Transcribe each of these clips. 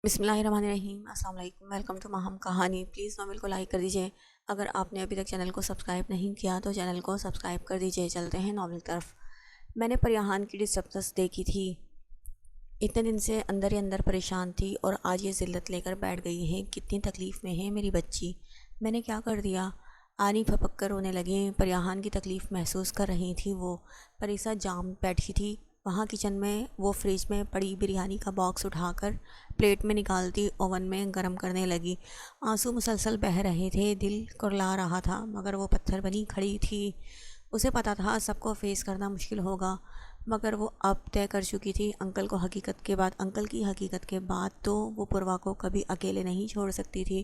بسم اللہ الرحمن الرحیم۔ السلام علیکم، ویلکم ٹو ماہم کہانی۔ پلیز ناول کو لائک کر دیجئے۔ اگر آپ نے ابھی تک چینل کو سبسکرائب نہیں کیا تو چینل کو سبسکرائب کر دیجئے۔ چلتے ہیں ناول کی طرف۔ میں نے پریہان کی ڈسٹربنس دیکھی تھی، اتنے دن سے اندر ہی اندر پریشان تھی اور آج یہ ذلت لے کر بیٹھ گئی ہے۔ کتنی تکلیف میں ہے میری بچی، میں نے کیا کر دیا؟ آنی پھپک کر رونے لگے۔ پریہان کی تکلیف محسوس کر رہی تھی وہ۔ پریسا جام بیٹھی تھی وہاں کچن میں، وہ فریج میں پڑی بریانی کا باکس اٹھا کر پلیٹ میں نکالتی اوون میں گرم کرنے لگی۔ آنسو مسلسل بہہ رہے تھے، دل کرلا رہا تھا، مگر وہ پتھر بنی کھڑی تھی۔ اسے پتہ تھا سب کو فیس کرنا مشکل ہوگا، مگر وہ اب طے کر چکی تھی انکل کی حقیقت کے بعد تو وہ پوروا کو کبھی اکیلے نہیں چھوڑ سکتی تھی۔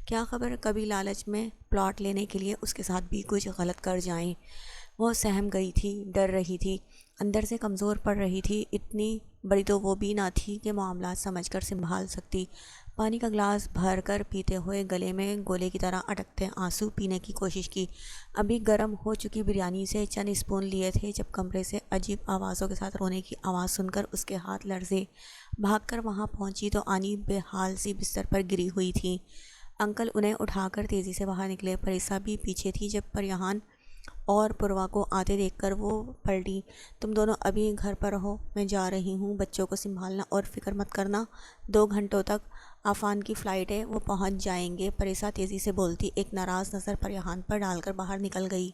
کیا خبر کبھی لالچ میں پلاٹ لینے کے لیے اس کے ساتھ بھی کچھ غلط کر جائیں۔ وہ سہم گئی تھی، ڈر رہی تھی، اندر سے کمزور پڑ رہی تھی۔ اتنی بڑی تو وہ بھی نہ تھی کہ معاملات سمجھ کر سنبھال سکتی۔ پانی کا گلاس بھر کر پیتے ہوئے گلے میں گولے کی طرح اٹکتے آنسو پینے کی کوشش کی۔ ابھی گرم ہو چکی بریانی سے چند اسپون لیے تھے جب کمرے سے عجیب آوازوں کے ساتھ رونے کی آواز سن کر اس کے ہاتھ لرزے۔ بھاگ کر وہاں پہنچی تو آنی بے حال سی بستر پر گری ہوئی تھی۔ انکل انہیں اٹھا کر تیزی سے باہر نکلے۔ پریسا بھی پیچھے تھی۔ جب پریہان اور پوروا کو آتے دیکھ کر وہ پلٹی۔ تم دونوں ابھی گھر پر رہو، میں جا رہی ہوں، بچوں کو سنبھالنا اور فکر مت کرنا، 2 گھنٹوں تک عفان کی فلائٹ ہے، وہ پہنچ جائیں گے۔ پریسا تیزی سے بولتی، ایک ناراض نظر پریہان پر ڈال کر باہر نکل گئی۔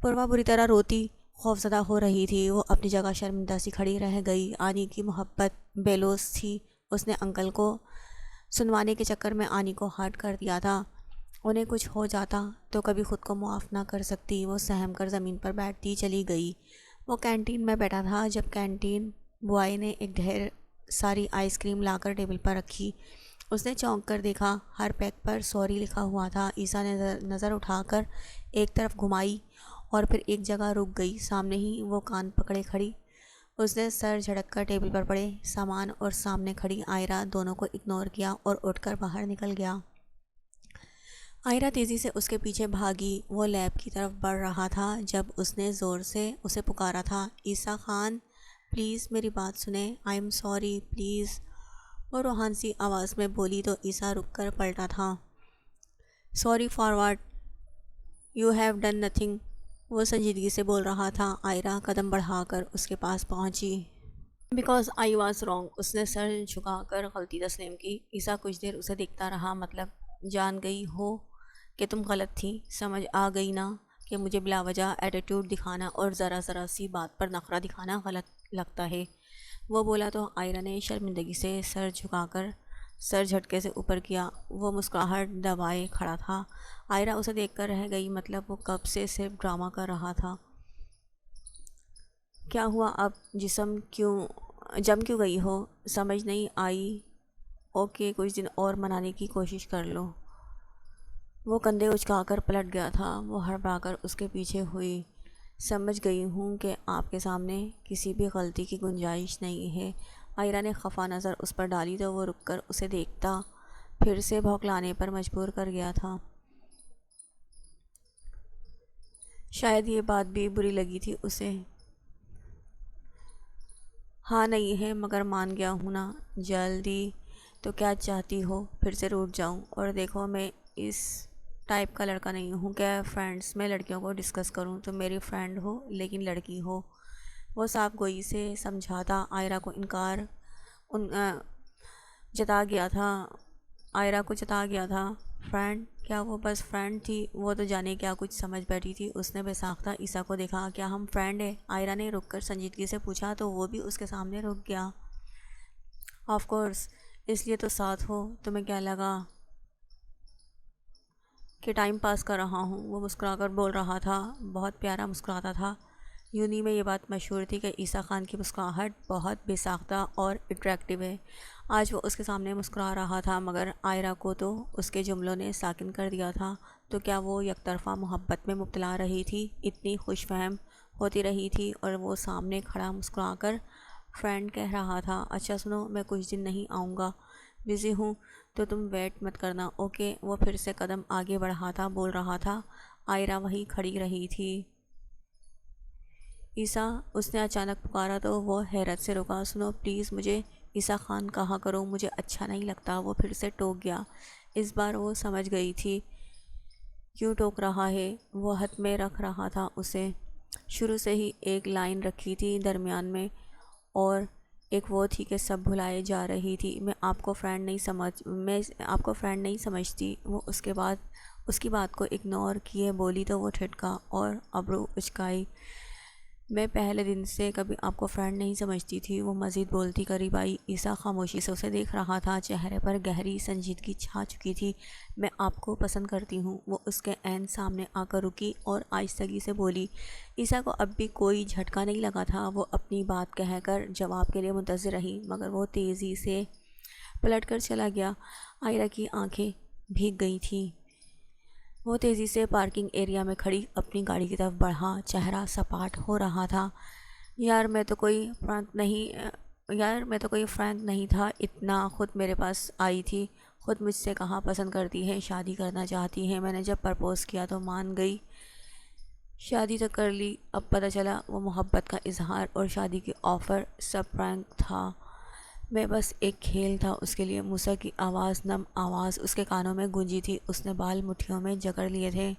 پوروا بری طرح روتی خوفزدہ ہو رہی تھی، وہ اپنی جگہ شرمندہ سی کھڑی رہ گئی۔ آنی کی محبت بے لوث تھی، اس نے انکل کو سنوانے کے چکر میں آنی کو ہرٹ کر دیا تھا۔ انہیں کچھ ہو جاتا تو کبھی خود کو معاف نہ کر سکتی۔ وہ سہم کر زمین پر بیٹھتی چلی گئی۔ وہ کینٹین میں بیٹھا تھا جب کینٹین بوائے نے ایک ڈھیر ساری آئس کریم لا کر ٹیبل پر رکھی۔ اس نے چونک کر دیکھا، ہر پیک پر سوری لکھا ہوا تھا۔ عیسیٰ نے نظر اٹھا کر ایک طرف گھمائی اور پھر ایک جگہ رک گئی۔ سامنے ہی وہ کان پکڑے کھڑی۔ اس نے سر جھٹک کر ٹیبل پر پڑے سامان اور سامنے کھڑی آئرہ دونوں کو اگنور کیا اور اٹھ کر باہر نکل گیا۔ آئرہ تیزی سے اس کے پیچھے بھاگی۔ وہ لیب کی طرف بڑھ رہا تھا جب اس نے زور سے اسے پکارا تھا، عیسیٰ خان پلیز میری بات سنیں، آئی ایم سوری پلیز۔ وہ روحان سی آواز میں بولی تو عیسیٰ رک کر پلٹا تھا۔ Sorry for what? You have done nothing, وہ سنجیدگی سے بول رہا تھا۔ آئرہ قدم بڑھا کر اس کے پاس پہنچی۔ بیکاز آئی واز رانگ، اس نے سر جھکا کر غلطی تسلیم کی۔ عیسیٰ کچھ دیر اسے دیکھتا رہا، مطلب جان گئی ہو کہ تم غلط تھی، سمجھ آ گئی نا کہ مجھے بلا وجہ ایٹیٹیوڈ دکھانا اور ذرا سی بات پر نخرہ دکھانا غلط لگتا ہے، وہ بولا تو آئرہ نے شرمندگی سے سر جھکا کر سر جھٹکے سے اوپر کیا۔ وہ مسکراہٹ دبائے کھڑا تھا۔ آئرہ اسے دیکھ کر رہ گئی، مطلب وہ کب سے صرف ڈرامہ کر رہا تھا۔ کیا ہوا اب؟ جم کیوں گئی ہو؟ سمجھ نہیں آئی؟ اوکے کچھ دن اور منانے کی کوشش کر لو۔ وہ کندھے اچکا کر پلٹ گیا تھا۔ وہ ہڑبڑا کر اس کے پیچھے ہوئی۔ سمجھ گئی ہوں کہ آپ کے سامنے کسی بھی غلطی کی گنجائش نہیں ہے۔ آئرہ نے خفا نظر اس پر ڈالی تو وہ رک کر اسے دیکھتا پھر سے بھوکلانے پر مجبور کر گیا تھا۔ شاید یہ بات بھی بری لگی تھی اسے۔ ہاں نہیں ہے مگر مان گیا ہوں نا، جلدی تو کیا چاہتی ہو پھر سے روٹھ جاؤں؟ اور دیکھو میں اس ٹائپ کا لڑکا نہیں ہوں کہ فرینڈس میں لڑکیوں کو ڈسکس کروں، تم میری فرینڈ ہو لیکن لڑکی ہو۔ وہ صاف گوئی سے سمجھاتا آئرہ کو جتا گیا تھا۔ فرینڈ کیا وہ بس فرینڈ تھی؟ وہ تو جانے کیا کچھ سمجھ بیٹھی تھی۔ اس نے بے ساختہ عیسیٰ کو دیکھا، کیا ہم فرینڈ ہیں؟ آئرہ نے رک کر سنجیدگی سے پوچھا تو وہ بھی اس کے سامنے رک گیا۔ آف کورس، اس لیے تو ساتھ ہو، تمہیں کیا لگا کہ ٹائم پاس کر رہا ہوں؟ وہ مسکرا کر بول رہا تھا، بہت پیارا مسکراتا تھا۔ یونی میں یہ بات مشہور تھی کہ عیسیٰ خان کی مسکراہٹ بہت بے ساختہ اور اٹریکٹیو ہے۔ آج وہ اس کے سامنے مسکرا رہا تھا مگر آئرہ کو تو اس کے جملوں نے ساکن کر دیا تھا۔ تو کیا وہ یک طرفہ محبت میں مبتلا رہی تھی؟ اتنی خوش فہم ہوتی رہی تھی اور وہ سامنے کھڑا مسکرا کر فرینڈ کہہ رہا تھا۔ اچھا سنو، میں کچھ دن نہیں آؤں گا، بزی ہوں، تو تم ویٹ مت کرنا، اوکے؟ وہ پھر سے قدم آگے بڑھاتا بول رہا تھا۔ آئرہ وہیں کھڑی رہی تھی۔ عیسیٰ، اس نے اچانک پکارا تو وہ حیرت سے رکا۔ سنو پلیز، مجھے عیسیٰ خان کہا کرو مجھے اچھا نہیں لگتا۔ وہ پھر سے ٹوک گیا۔ اس بار وہ سمجھ گئی تھی کیوں ٹوک رہا ہے۔ وہ ہاتھ میں رکھ رہا تھا اسے شروع سے ہی ایک لائن رکھی تھی درمیان میں، اور ایک وہ تھی کہ سب بھلائے جا رہی تھی۔ میں آپ کو فرینڈ نہیں سمجھتی۔ وہ اس کی بات کو اگنور کیے بولی تو وہ ٹھٹکا اور ابرو اچکائی۔ میں پہلے دن سے کبھی آپ کو فرینڈ نہیں سمجھتی تھی۔ وہ مزید بولتی قریب آئی۔ عیسیٰ خاموشی سے اسے دیکھ رہا تھا، چہرے پر گہری سنجیدگی چھا چکی تھی۔ میں آپ کو پسند کرتی ہوں۔ وہ اس کے عین سامنے آ کر رکی اور آہستگی سے بولی۔ عیسیٰ کو اب بھی کوئی جھٹکا نہیں لگا تھا۔ وہ اپنی بات کہہ کر جواب کے لیے منتظر رہی، مگر وہ تیزی سے پلٹ کر چلا گیا۔ آئرہ کی آنکھیں بھیگ گئی تھیں۔ وہ تیزی سے پارکنگ ایریا میں کھڑی اپنی گاڑی کی طرف بڑھا، چہرہ سپاٹ ہو رہا تھا۔ یار میں تو کوئی فرینک نہیں تھا، اتنا خود میرے پاس آئی تھی، خود مجھ سے کہا پسند کرتی ہے، شادی کرنا چاہتی ہے۔ میں نے جب پرپوز کیا تو مان گئی، شادی تو کر لی۔ اب پتہ چلا وہ محبت کا اظہار اور شادی کی آفر سب پرینک تھا، میں بس ایک کھیل تھا اس کے لیے۔ موسیٰ کی آواز، نم آواز اس کے کانوں میں گونجی تھی۔ اس نے بال مٹھیوں میں جکڑ لیے تھے۔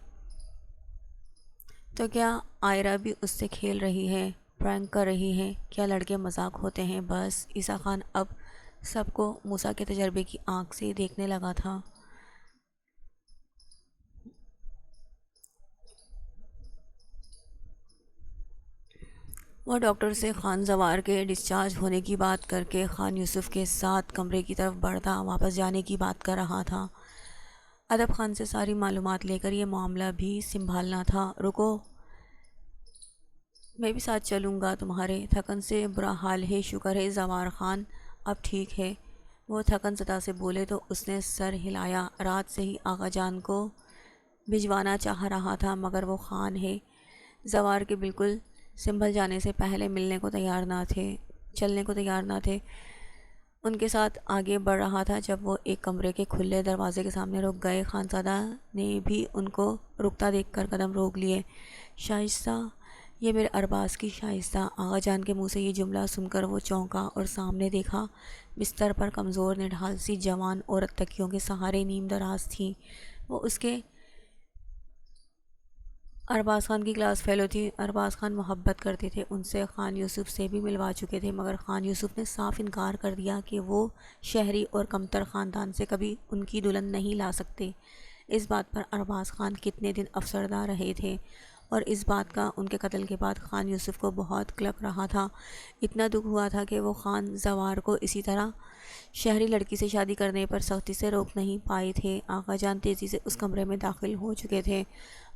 تو کیا آئرہ بھی اس سے کھیل رہی ہے، پرینک کر رہی ہے؟ کیا لڑکے مذاق ہوتے ہیں بس؟ عیسیٰ خان اب سب کو موسیٰ کے تجربے کی آنکھ سے دیکھنے لگا تھا۔ وہ ڈاکٹر سے خان زوار کے ڈسچارج ہونے کی بات کر کے خان یوسف کے ساتھ کمرے کی طرف بڑھتا واپس جانے کی بات کر رہا تھا۔ ادب خان سے ساری معلومات لے کر یہ معاملہ بھی سنبھالنا تھا۔ رکو، میں بھی ساتھ چلوں گا تمہارے، تھکن سے برا حال ہے۔ شکر ہے زوار خان اب ٹھیک ہے، وہ تھکن زدہ سے بولے تو اس نے سر ہلایا۔ رات سے ہی آغا جان کو بھجوانا چاہ رہا تھا، مگر وہ خان ہے زوار کے بالکل سنبھل جانے سے پہلے چلنے کو تیار نہ تھے۔ ان کے ساتھ آگے بڑھ رہا تھا جب وہ ایک کمرے کے کھلے دروازے کے سامنے رک گئے۔ خانزادہ نے بھی ان کو رکتا دیکھ کر قدم روک لیے۔ شائستہ، یہ میرے ارباز کی شائستہ۔ آغا جان کے منہ سے یہ جملہ سن کر وہ چونکا اور سامنے دیکھا۔ بستر پر کمزور نڈھال سی جوان عورت تکیوں کے سہارے نیم دراز تھی۔ وہ اس کے ارباز خان کی کلاس فیلو تھی۔ ارباز خان محبت کرتے تھے ان سے، خان یوسف سے بھی ملوا چکے تھے، مگر خان یوسف نے صاف انکار کر دیا کہ وہ شہری اور کمتر خاندان سے کبھی ان کی دلہن نہیں لا سکتے۔ اس بات پر ارباز خان کتنے دن افسردہ رہے تھے، اور اس بات کا ان کے قتل کے بعد خان یوسف کو بہت کلک رہا تھا۔ اتنا دکھ ہوا تھا کہ وہ خان زوار کو اسی طرح شہری لڑکی سے شادی کرنے پر سختی سے روک نہیں پائے تھے۔ آغا جان تیزی سے اس کمرے میں داخل ہو چکے تھے۔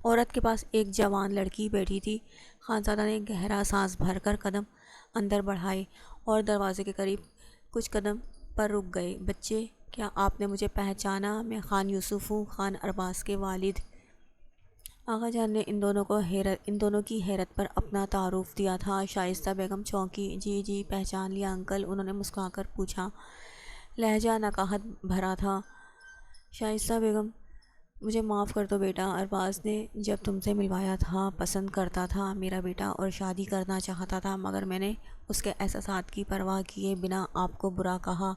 عورت کے پاس ایک جوان لڑکی بیٹھی تھی۔ خانزادہ نے گہرا سانس بھر کر قدم اندر بڑھائے اور دروازے کے قریب کچھ قدم پر رک گئے۔ بچے، کیا آپ نے مجھے پہچانا؟ میں خان یوسف ہوں، خان ارباز کے والد۔ آغا جان نے ان دونوں کی حیرت پر اپنا تعارف دیا تھا۔ شائستہ بیگم چونکی۔ جی پہچان لیا انکل، انہوں نے مسکرا کر پوچھا۔ لہجہ نکاہت بھرا تھا۔ شائستہ بیگم، مجھے معاف کر دو بیٹا، ارباز نے جب تم سے ملوایا تھا پسند کرتا تھا میرا بیٹا اور شادی کرنا چاہتا تھا، مگر میں نے اس کے احساسات کی پرواہ کیے بنا آپ کو برا کہا۔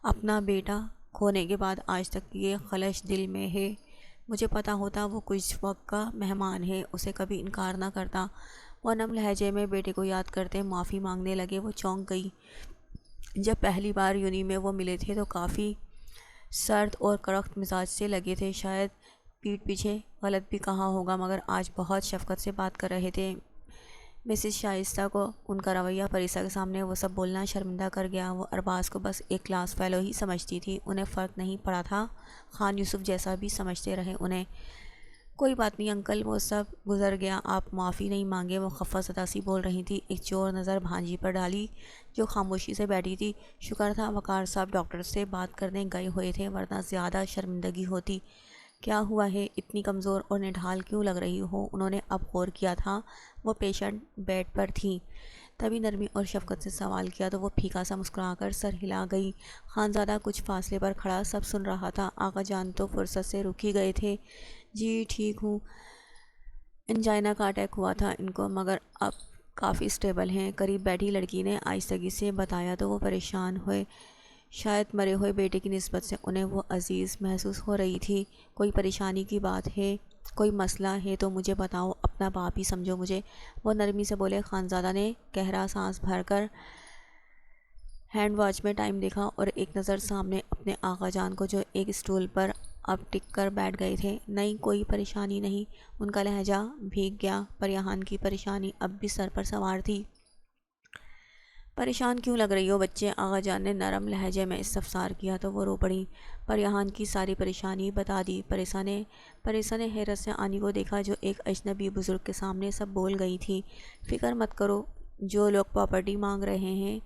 اپنا بیٹا کھونے کے بعد آج تک یہ خلش دل میں ہے۔ مجھے پتہ ہوتا وہ کچھ وقت کا مہمان ہے، اسے کبھی انکار نہ کرتا۔ وہ نم لہجے میں بیٹے کو یاد کرتے معافی مانگنے لگے۔ وہ چونک گئی۔ جب پہلی بار یونی میں وہ ملے تھے تو کافی سرد اور کرخت مزاج سے لگے تھے، شاید پیٹھ پیچھے غلط بھی کہا ہوگا، مگر آج بہت شفقت سے بات کر رہے تھے۔ مسز شائستہ کو ان کا رویہ پریسا کے سامنے وہ سب بولنا شرمندہ کر گیا۔ وہ ارباز کو بس ایک کلاس فیلو ہی سمجھتی تھی، انہیں فرق نہیں پڑا تھا، خان یوسف جیسا بھی سمجھتے رہے انہیں۔ کوئی بات نہیں انکل، وہ سب گزر گیا، آپ معافی نہیں مانگے۔ وہ خفا زدہ سی بول رہی تھی۔ ایک چور نظر بھانجی پر ڈالی جو خاموشی سے بیٹھی تھی۔ شکر تھا وقار صاحب ڈاکٹر سے بات کرنے گئے ہوئے تھے، ورنہ زیادہ شرمندگی ہوتی۔ کیا ہوا ہے، اتنی کمزور اور نڈھال کیوں لگ رہی ہو؟ انہوں نے اب غور کیا تھا، وہ پیشنٹ بیڈ پر تھیں۔ تبھی نرمی اور شفقت سے سوال کیا تو وہ پھیکا سا مسکرا کر سر ہلا گئی۔ خانزادہ کچھ فاصلے پر کھڑا سب سن رہا تھا۔ آغا جان تو فرصت سے رک ہی گئے تھے۔ جی ٹھیک ہوں، انجائنا کا اٹیک ہوا تھا ان کو، مگر اب کافی اسٹیبل ہیں۔ قریب بیٹھی لڑکی نے آہستگی سے بتایا تو وہ پریشان ہوئے۔ شاید مرے ہوئے بیٹے کی نسبت سے انہیں وہ عزیز محسوس ہو رہی تھی۔ کوئی پریشانی کی بات ہے، کوئی مسئلہ ہے تو مجھے بتاؤ، اپنا باپ ہی سمجھو مجھے، وہ نرمی سے بولے۔ خانزادہ نے گہرا سانس بھر کر ہینڈ واچ میں ٹائم دیکھا اور ایک نظر سامنے اپنے آقا جان کو جو ایک اسٹول پر اب ٹک کر بیٹھ گئے تھے۔ نہیں، کوئی پریشانی نہیں۔ ان کا لہجہ بھیگ گیا۔ پریحان کی پریشانی اب بھی سر پر سوار تھی۔ پریشان کیوں لگ رہی ہو بچے؟ آقا جان نے نرم لہجے میں استفسار کیا تو وہ رو پڑیں۔ پریحان کی ساری پریشانی بتا دی۔ پریسا نے حیرت سے آنی کو دیکھا جو ایک اجنبی بزرگ کے سامنے سب بول گئی تھی۔ فکر مت کرو، جو لوگ پراپرٹی مانگ رہے ہیں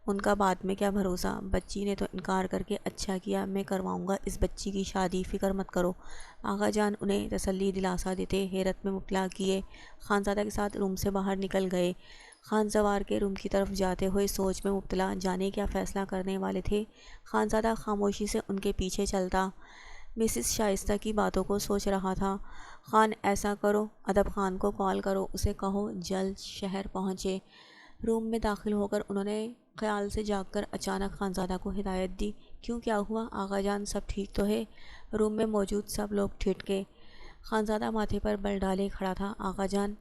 ان کا بعد میں کیا بھروسہ، بچی نے تو انکار کر کے اچھا کیا، میں کرواؤں گا اس بچی کی شادی، فکر مت کرو۔ آقا جان انہیں تسلی دلاسا دیتے حیرت میں مبتلا کیے خانزادہ کے ساتھ روم سے باہر نکل گئے۔ خانسوار کے روم کی طرف جاتے ہوئے سوچ میں مبتلا، جانے کیا فیصلہ کرنے والے تھے۔ خانزادہ خاموشی سے ان کے پیچھے چلتا مسز شائستہ کی باتوں کو سوچ رہا تھا۔ خان، ایسا کرو، ادب خان کو کال کرو، اسے کہو جلد شہر پہنچے۔ روم میں داخل ہو کر انہوں نے خیال سے جاگ کر اچانک خانزادہ کو ہدایت دی۔ کیوں، کیا ہوا آقا جان، سب ٹھیک تو ہے؟ روم میں موجود سب لوگ ٹھٹکے۔ خانزادہ ماتھے پر بل ڈالے کھڑا تھا۔ آقا جان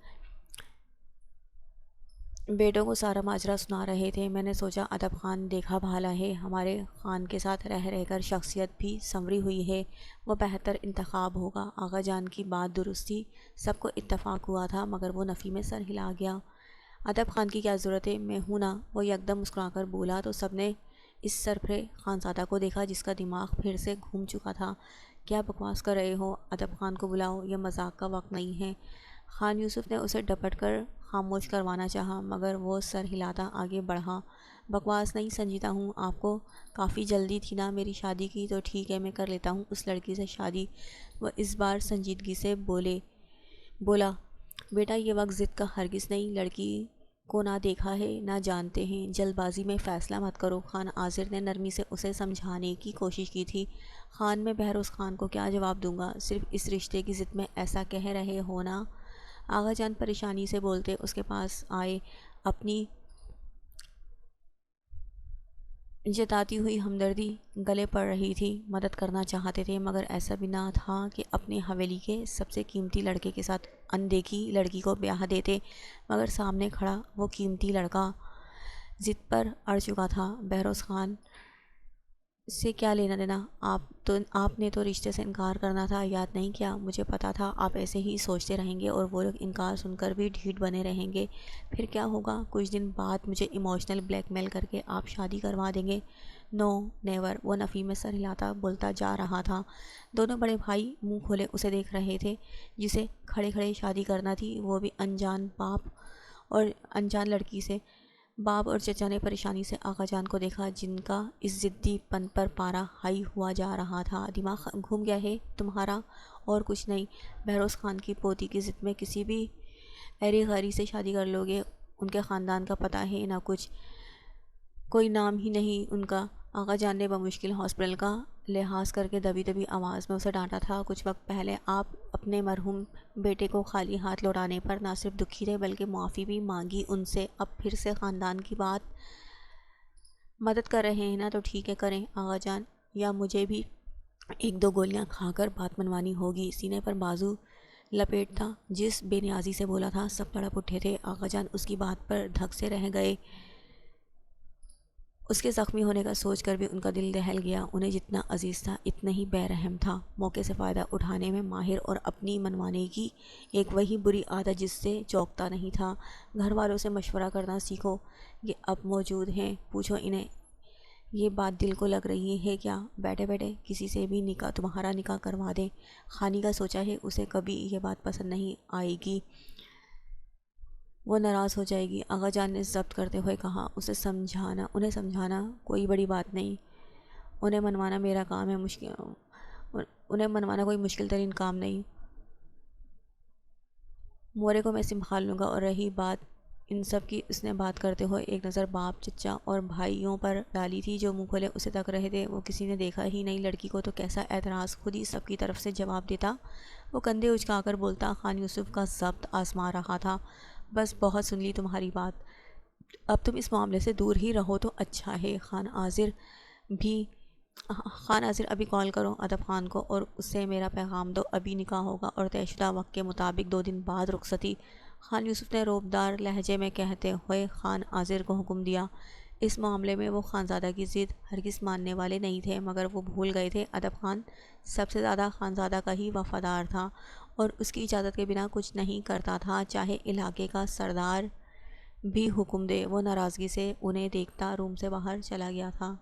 بیٹوں کو سارا ماجرا سنا رہے تھے۔ میں نے سوچا ادب خان دیکھا بھالا ہے، ہمارے خان کے ساتھ رہ کر شخصیت بھی سنوری ہوئی ہے، وہ بہتر انتخاب ہوگا۔ آقا جان کی بات درست تھی، سب کو اتفاق ہوا تھا، مگر وہ نفی میں سر ہلا گیا۔ ادب خان کی کیا ضرورت ہے، میں ہوں نا، وہ یکدم مسکرا کر بولا تو سب نے اس سرپھرے خانزادہ کو دیکھا جس کا دماغ پھر سے گھوم چکا تھا۔ کیا بکواس کر رہے ہو، ادب خان کو بلاؤ، یہ مذاق کا وقت نہیں ہے۔ خان یوسف نے اسے ڈپٹ کر خاموش کروانا چاہا مگر وہ سر ہلاتا آگے بڑھا۔ بکواس نہیں، سنجیدہ ہوں، آپ کو کافی جلدی تھی نا میری شادی کی، تو ٹھیک ہے، میں کر لیتا ہوں اس لڑکی سے شادی۔ وہ اس بار سنجیدگی سے بولا، بیٹا یہ وقت ضد کا ہرگز نہیں، لڑکی کو نہ دیکھا ہے نہ جانتے ہیں، جلد بازی میں فیصلہ مت کرو۔ خان عاذر نے نرمی سے اسے سمجھانے کی کوشش کی تھی۔ خان، میں بہروز خان کو کیا جواب دوں گا، صرف اس رشتے کی ضد میں ایسا کہہ رہے ہو نا؟ آقا جان پریشانی سے بولتے اس کے پاس آئے، اپنی جتاتی ہوئی ہمدردی گلے پڑ رہی تھی۔ مدد کرنا چاہتے تھے مگر ایسا بھی نہ تھا کہ اپنی حویلی کے سب سے قیمتی لڑکے کے ساتھ اندیکھی لڑکی کو بیاہ دیتے، مگر سامنے کھڑا وہ قیمتی لڑکا ضد پر اڑ چکا تھا۔ بہروز خان سے کیا لینا دینا، آپ نے تو رشتے سے انکار کرنا تھا، یاد نہیں کیا؟ مجھے پتا تھا آپ ایسے ہی سوچتے رہیں گے اور وہ لوگ انکار سن کر بھی ڈھیٹ بنے رہیں گے، پھر کیا ہوگا، کچھ دن بعد مجھے ایموشنل بلیک میل کر کے آپ شادی کروا دیں گے۔ نو نیور، وہ نفی میں سر ہلاتا بولتا جا رہا تھا۔ دونوں بڑے بھائی منہ کھولے اسے دیکھ رہے تھے، جسے کھڑے کھڑے شادی کرنا تھی، وہ بھی انجان باپ اور انجان لڑکی سے۔ باپ اور چچا نے پریشانی سے آقا جان کو دیکھا جن کا اس ضدی پن پر پارا ہائی ہوا جا رہا تھا۔ دماغ گھوم گیا ہے تمہارا؟ اور کچھ نہیں، بہروز خان کی پوتی کی ضد میں کسی بھی ایری غیری سے شادی کر لو گے؟ ان کے خاندان کا پتہ ہے نہ کچھ، کوئی نام ہی نہیں ان کا۔ آقا جان نے بمشکل ہاسپٹل کا لحاظ کر کے دبی دبی آواز میں اسے ڈانٹا تھا۔ کچھ وقت پہلے آپ اپنے مرحوم بیٹے کو خالی ہاتھ لوٹانے پر نہ صرف دکھی تھے بلکہ معافی بھی مانگی ان سے، اب پھر سے خاندان کی بات مدد کر رہے ہیں نا، تو ٹھیک ہے کریں آقا جان، یا مجھے بھی ایک دو گولیاں کھا کر بات منوانی ہوگی۔ سینے پر بازو لپیٹتا جس بے نیازی سے بولا تھا سب تڑپ اٹھے تھے۔ آقا جان اس کی بات پر دھک سے رہ گئے، اس کے زخمی ہونے کا سوچ کر بھی ان کا دل دہل گیا۔ انہیں جتنا عزیز تھا اتنا ہی بے رحم تھا، موقع سے فائدہ اٹھانے میں ماہر اور اپنی منوانے کی ایک وہی بری عادت جس سے چوکتا نہیں تھا۔ گھر والوں سے مشورہ کرنا سیکھو، یہ اب موجود ہیں، پوچھو انہیں یہ بات دل کو لگ رہی ہے کیا، بیٹھے بیٹھے کسی سے بھی تمہارا نکاح کروا دیں۔ خانی کا سوچا ہے اسے کبھی یہ بات پسند نہیں آئے گی، وہ ناراض ہو جائے گی۔ آقا جان نے ضبط کرتے ہوئے کہا، انہیں سمجھانا کوئی بڑی بات نہیں، انہیں منوانا میرا کام ہے، انہیں منوانا کوئی مشکل ترین کام نہیں، مورے کو میں سنبھال لوں گا۔ اور رہی بات ان سب کی، اس نے بات کرتے ہوئے ایک نظر باپ، چچا اور بھائیوں پر ڈالی تھی جو منہ کھولے اسے تک رہے تھے۔ وہ کسی نے دیکھا ہی نہیں لڑکی کو، تو کیسا اعتراض خود ہی سب کی طرف سے جواب دیتا۔ وہ کندھے اچکا کر بولتا، خان یوسف کا ضبط آزما رہا تھا، بس بہت سن لی تمہاری بات، اب تم اس معاملے سے دور ہی رہو تو اچھا ہے۔ بھی خان عاصر ابھی کال کرو ادب خان کو اور اس سے میرا پیغام دو، ابھی نکاح ہوگا اور طے شدہ وقت کے مطابق 2 دن بعد رخصتی۔ خان یوسف نے روبدار لہجے میں کہتے ہوئے خان عاصر کو حکم دیا۔ اس معاملے میں وہ خانزادہ کی ضد ہرگز ماننے والے نہیں تھے، مگر وہ بھول گئے تھے ادب خان سب سے زیادہ خانزادہ کا ہی وفادار تھا اور اس کی اجازت کے بنا کچھ نہیں کرتا تھا، چاہے علاقے کا سردار بھی حکم دے۔ وہ ناراضگی سے انہیں دیکھتا روم سے باہر چلا گیا تھا۔